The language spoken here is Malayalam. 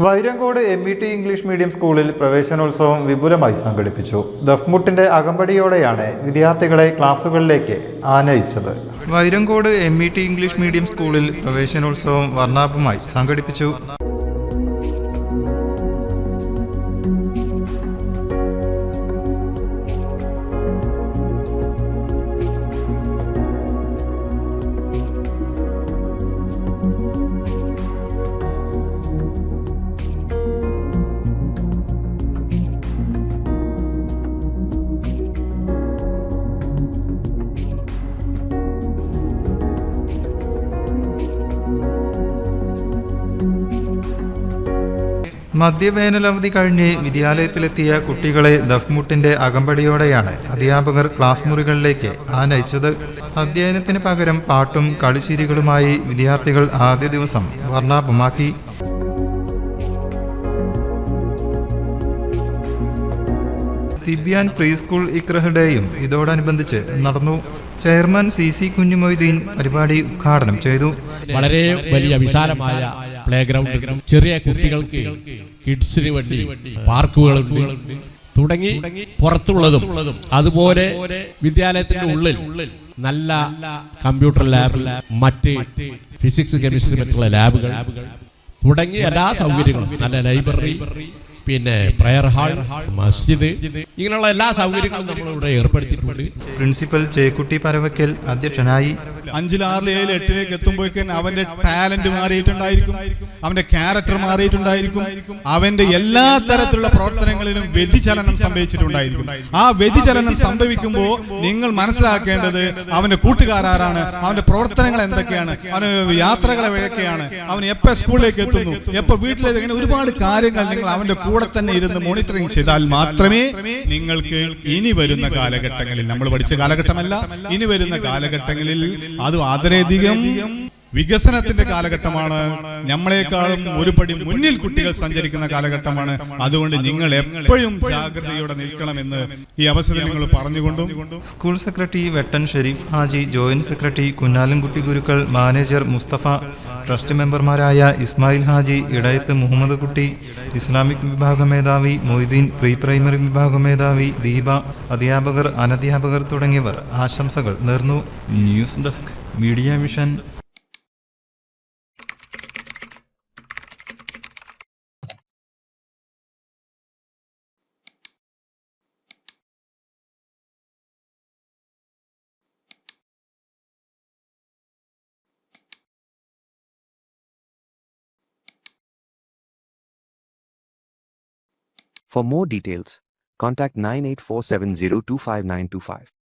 വൈരങ്കോട് MET ഇംഗ്ലീഷ് മീഡിയം സ്കൂളിൽ പ്രവേശനോത്സവം വിപുലമായി സംഘടിപ്പിച്ചു. ദഫ്മുട്ടിന്റെ അകമ്പടിയോടെയാണ് വിദ്യാർത്ഥികളെ ക്ലാസുകളിലേക്ക് ആനയിച്ചത്. വൈരങ്കോട് MET ഇംഗ്ലീഷ് മീഡിയം സ്കൂളിൽ പ്രവേശനോത്സവം വർണ്ണാഭമായി സംഘടിപ്പിച്ചു. മധ്യവേനലവധി കഴിഞ്ഞ് വിദ്യാലയത്തിലെത്തിയ കുട്ടികളെ ദഫ്മുട്ടിന്റെ അകമ്പടിയോടെയാണ് അധ്യാപകർ ക്ലാസ് മുറികളിലേക്ക് ആനയിച്ചത്. അധ്യയനത്തിന് പകരം പാട്ടും കളിച്ചിരികളുമായി വിദ്യാർത്ഥികൾ ആദ്യ ദിവസം വർണ്ണാഭമാക്കി. തിബ്യാൻ പ്രീ സ്കൂൾ ഇക്രഹ് ഡേയും ഇതോടനുബന്ധിച്ച് നടന്നു. ചെയർമാൻ CC കുഞ്ഞുമൊയ്തീൻ പരിപാടി ഉദ്ഘാടനം ചെയ്തു. വളരെ വലിയ വിശാലമായ പ്ലേ ഗ്രൗണ്ട്, ചെറിയ കുട്ടികൾക്ക് കിഡ്സിന് വേണ്ടി പാർക്കുകളുണ്ട് തുടങ്ങി പുറത്തുള്ളതും അതുപോലെ വിദ്യാലയത്തിന്റെ ഉള്ളിൽ നല്ല കമ്പ്യൂട്ടർ ലാബ്, മറ്റ് ഫിസിക്സ് കെമിസ്ട്രി മറ്റുള്ള ലാബുകൾ തുടങ്ങി എല്ലാ സൗകര്യങ്ങളും, നല്ല ലൈബ്രറി, പിന്നെ പ്രയർ ഹാൾ, മസ്ജിദ്, ഇങ്ങനെയുള്ള എല്ലാ സൗകര്യങ്ങളും നമ്മളിവിടെ ഏർപ്പെടുത്തിയിട്ടുണ്ട്. പ്രിൻസിപ്പൽ ചേക്കുട്ടി പരവക്കൽ അധ്യക്ഷനായി. 5, 6, 7, 8 എത്തുമ്പോഴേക്കും അവന്റെ ടാലന്റ് മാറിയിട്ടുണ്ടായിരിക്കും, അവന്റെ ക്യാരക്ടർ മാറിയിട്ടുണ്ടായിരിക്കും, അവന്റെ എല്ലാ തരത്തിലുള്ള പ്രവർത്തനങ്ങളിലും വ്യതിചലനം സംഭവിച്ചിട്ടുണ്ടായിരിക്കും. ആ വ്യതിചലനം സംഭവിക്കുമ്പോൾ നിങ്ങൾ മനസ്സിലാക്കേണ്ടത് അവന്റെ കൂട്ടുകാരാണ്, അവന്റെ പ്രവർത്തനങ്ങൾ എന്തൊക്കെയാണ്, അവന് യാത്രകൾ എവിടെയൊക്കെയാണ്, അവൻ എപ്പോൾ സ്കൂളിലേക്ക് എത്തുന്നു, എപ്പോൾ വീട്ടിലേക്ക്, ഇങ്ങനെ ഒരുപാട് കാര്യങ്ങൾ നിങ്ങൾ അവന്റെ കൂടെ തന്നെ ഇരുന്ന് മോണിറ്ററിംഗ് ചെയ്താൽ മാത്രമേ നിങ്ങൾക്ക് ഇനി വരുന്ന കാലഘട്ടങ്ങളിൽ, നമ്മൾ പഠിച്ച കാലഘട്ടമല്ല, ഇനി വരുന്ന കാലഘട്ടങ്ങളിൽ അത് വളരെയധികം വികസനത്തിന്റെ കാലഘട്ടമാണ്. നമ്മളെക്കാളും ഒരു പടി മുന്നിൽ കുട്ടികൾ സഞ്ചരിക്കുന്ന കാലഘട്ടമാണ്. അതുകൊണ്ട് നിങ്ങൾ എപ്പോഴും ജാഗ്രതയോടെ നിൽക്കണമെന്ന് ഈ അവസരത്തിൽ നിങ്ങൾ പറഞ്ഞുകൊണ്ടും school secretary Vettan Shareef Haji, joint secretary Kunhalankutty Gurukkal, manager Mustafa, trust മെമ്പർമാരായ ഇസ്മായിൽ ഹാജി, ഇടയത്ത് മുഹമ്മദ് കുട്ടി, ഇസ്ലാമിക് വിഭാഗം മേധാവി മൊയ്തീൻ, പ്രീ പ്രൈമറി വിഭാഗം മേധാവി ദീപ, അധ്യാപകർ, അനധ്യാപകർ തുടങ്ങിയവർ ആശംസകൾ നേർന്നു. News desk, media mission. For more details, contact 9847025925.